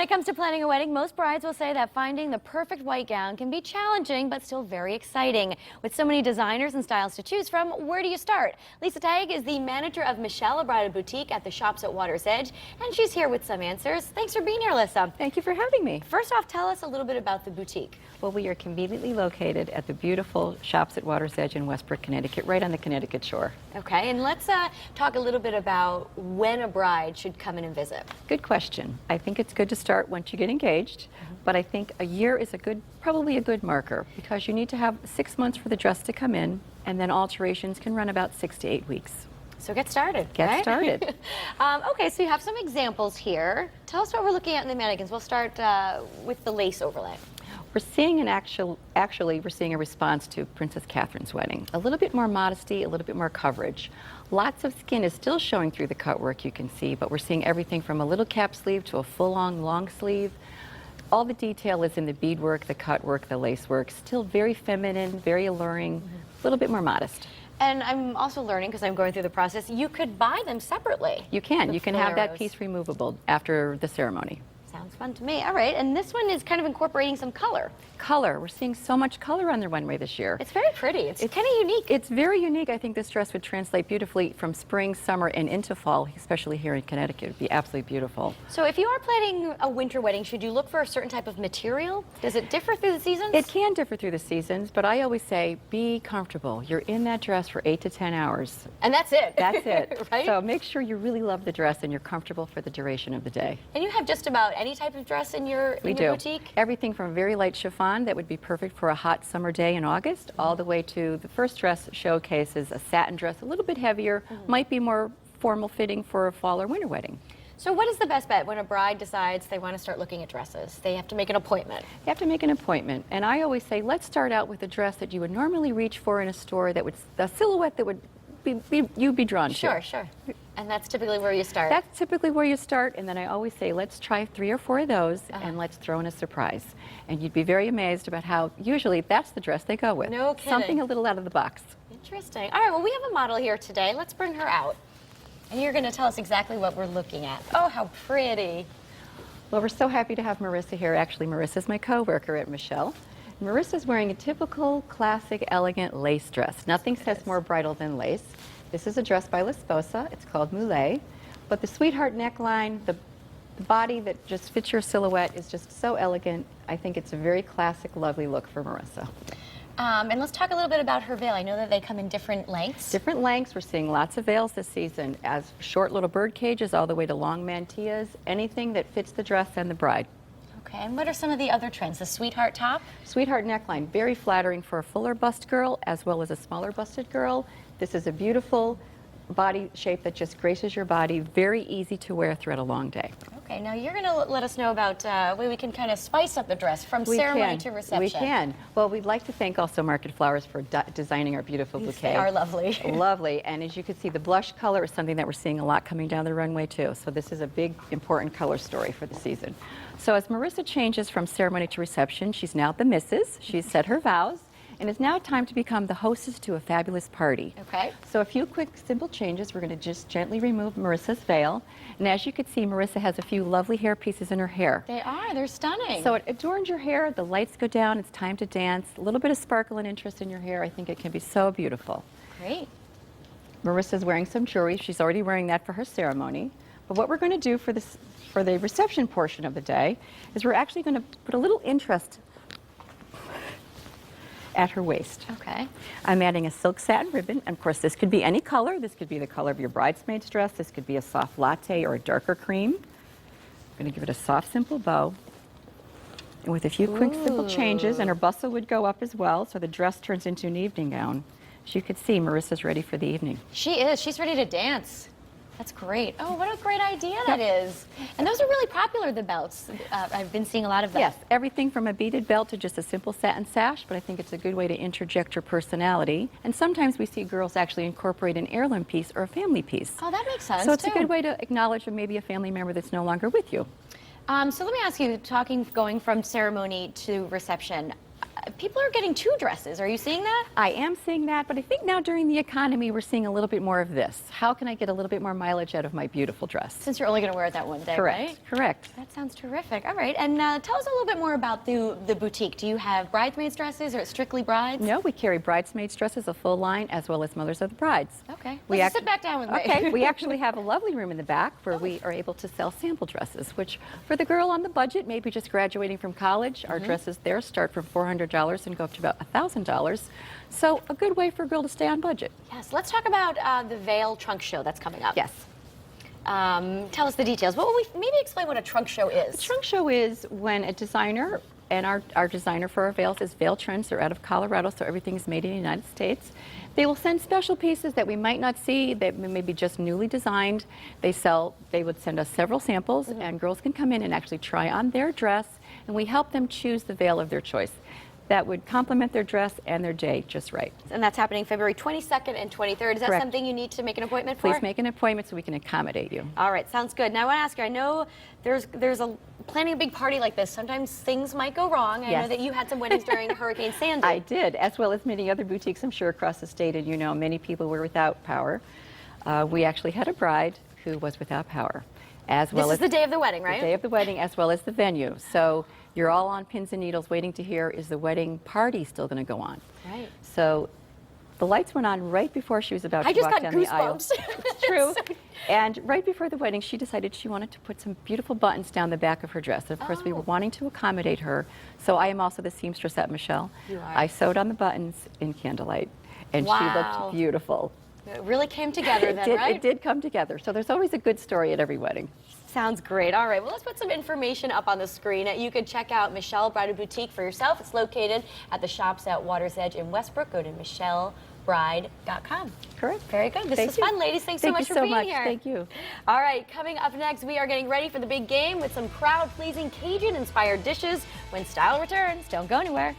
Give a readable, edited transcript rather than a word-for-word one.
it comes to planning a wedding, most brides will say that finding the perfect white gown can be challenging, but still very exciting. With so many designers and styles to choose from, where do you start? Lissa Teague is the manager of Michele A Bridal Boutique at the shops at Water's Edge, and she's here with some answers. Thanks for being here, Lissa. Thank you for having me. First off, tell us a little bit about the boutique. Well, we are conveniently located at the beautiful shops at Water's Edge in Westbrook, Connecticut, right on the Connecticut shore. Okay, and let's talk a little bit about when a bride should come in and visit. Good question. I think it's good to start once you get engaged, but I think a year is probably a good marker, because you need to have 6 months for the dress to come in, and then alterations can run about 6 to 8 weeks. So get started. Get right? started. Okay, so you have some examples here. Tell us what we're looking at in the mannequins. We'll start with the lace overlay. We're seeing we're seeing a response to Princess Catherine's wedding. A little bit more modesty, a little bit more coverage. Lots of skin is still showing through the cut work, you can see, but we're seeing everything from a little cap sleeve to a full-on long sleeve. All the detail is in the beadwork, the cut work, the lace work. Still very feminine, very alluring, a little bit more modest. And I'm also learning, because I'm going through the process, you could buy them separately. You can. You can have that piece removable after the ceremony. Sounds fun to me. All right, and this one is kind of incorporating some color. Color. We're seeing so much color on the runway this year. It's very pretty. It's kind of unique. It's very unique. I think this dress would translate beautifully from spring, summer, and into fall, especially here in Connecticut. It would be absolutely beautiful. So if you are planning a winter wedding, should you look for a certain type of material? Does it differ through the seasons? It can differ through the seasons, but I always say be comfortable. You're in that dress for 8 to 10 hours. And that's it. That's it. Right? So make sure you really love the dress and you're comfortable for the duration of the day. And you have just about any type of dress in your boutique? Everything from a very light chiffon that would be perfect for a hot summer day in August, all the way to the first dress showcases a satin dress, a little bit heavier, might be more formal fitting for a fall or winter wedding. So what is the best bet when a bride decides they want to start looking at dresses? They have to make an appointment. You have to make an appointment, and I always say let's start out with a dress that you would normally reach for in a store, that would a silhouette that would you'd be drawn to. Sure. And that's typically where you start. That's typically where you start, and then I always say, let's try 3 or 4 of those, and let's throw in a surprise. And you'd be very amazed about how usually that's the dress they go with. No kidding. Something a little out of the box. Interesting. All right, well, we have a model here today. Let's bring her out. And you're going to tell us exactly what we're looking at. Oh, how pretty. Well, we're so happy to have Marissa here. Actually, Marissa's my co-worker at Michele. Marissa's wearing a typical, classic, elegant lace dress. Nothing says more bridal than lace. This is a dress by La Sposa. It's called Moulet. But the sweetheart neckline, the body that just fits your silhouette is just so elegant. I think it's a very classic, lovely look for Marissa. And let's talk a little bit about her veil. I know that they come in different lengths. Different lengths. We're seeing lots of veils this season, as short little bird cages all the way to long mantillas, anything that fits the dress and the bride. Okay, and what are some of the other trends? The sweetheart top? Sweetheart neckline, very flattering for a fuller bust girl as well as a smaller busted girl. This is a beautiful body shape that just graces your body, very easy to wear throughout a long day. Okay, now you're going to let us know about a way we can kind of spice up the dress from ceremony to reception. We can. Well, we'd like to thank also Market Flowers for designing our beautiful bouquet. They are lovely. Lovely, and as you can see, the blush color is something that we're seeing a lot coming down the runway too. So this is a big, important color story for the season. So as Marissa changes from ceremony to reception, she's now the missus. She's said her vows, and it's now time to become the hostess to a fabulous party. Okay. So a few quick, simple changes. We're going to just gently remove Marissa's veil. And as you can see, Marissa has a few lovely hair pieces in her hair. They are. They're stunning. So it adorns your hair. The lights go down. It's time to dance. A little bit of sparkle and interest in your hair. I think it can be so beautiful. Great. Marissa's wearing some jewelry. She's already wearing that for her ceremony. But what we're going to do for the reception portion of the day is we're actually going to put a little interest at her waist. Okay. I'm adding a silk satin ribbon, and of course this could be any color. This could be the color of your bridesmaid's dress. This could be a soft latte or a darker cream. I'm going to give it a soft, simple bow. And with a few quick, simple changes, and her bustle would go up as well, so the dress turns into an evening gown. As you could see, Marissa's ready for the evening. She is. She's ready to dance. That's great. Oh, what a great idea that is. And those are really popular, the belts. I've been seeing a lot of them. Yes, everything from a beaded belt to just a simple satin sash, but I think it's a good way to interject your personality. And sometimes we see girls actually incorporate an heirloom piece or a family piece. Oh, that makes sense, So it's too. a good way to acknowledge maybe a family member that's no longer with you. So let me ask you, going from ceremony to reception, people are getting 2 dresses. Are you seeing that? I am seeing that, but I think now during the economy, we're seeing a little bit more of this. How can I get a little bit more mileage out of my beautiful dress? Since you're only going to wear it that one day, Correct. right? Correct. That sounds terrific. All right, and tell us a little bit more about the boutique. Do you have bridesmaids dresses, or strictly brides? No, we carry bridesmaids dresses, a full line, as well as mothers of the brides. Okay. We Let's sit back down with me. Okay. We actually have a lovely room in the back where we are able to sell sample dresses, which for the girl on the budget, maybe just graduating from college, our dresses there start from $400 and go up to about $1,000. So a good way for a girl to stay on budget. Yes, let's talk about the Veil Trunk Show that's coming up. Yes. Tell us the details. Maybe explain what a trunk show is. The trunk show is when a designer, and our designer for our veils is Veil Trends. They're out of Colorado, so everything is made in the United States. They will send special pieces that we might not see, that may be just newly designed. They would send us several samples, and girls can come in and actually try on their dress, and we help them choose the veil of their choice that would complement their dress and their day just right. And that's happening February 22nd and 23rd. Is that Correct. something you need to make an appointment for? Please make an appointment so we can accommodate you. All right, sounds good. Now I want to ask you, I know planning a big party like this, sometimes things might go wrong. I know Yes. that you had some weddings during Hurricane Sandy. I did, as well as many other boutiques, I'm sure, across the state, and you know, many people were without power. We actually had a bride who was without power, as well This as is the day of the wedding, right? the day of the wedding, as well as the venue. So you're all on pins and needles waiting to hear, is the wedding party still going to go on? Right. So the lights went on right before she was about I to just walk got down the aisle. goosebumps. It's true. And right before the wedding, she decided she wanted to put some beautiful buttons down the back of her dress. And of course, we were wanting to accommodate her. So I am also the seamstress at Michele. You are. I sewed on the buttons in candlelight, and she Wow. looked beautiful. It really came together then, It right? did come together. So there's always a good story at every wedding. Sounds great. All right, well, let's put some information up on the screen. You can check out Michele A Bridal Boutique for yourself. It's located at the shops at Water's Edge in Westbrook. Go to michellebride.com. Correct. Very good. This Thank was you. fun, ladies. Thanks so much Thank you for so being much. here. Thank you. All right, coming up next, we are getting ready for the big game with some crowd-pleasing Cajun-inspired dishes. When style returns, don't go anywhere.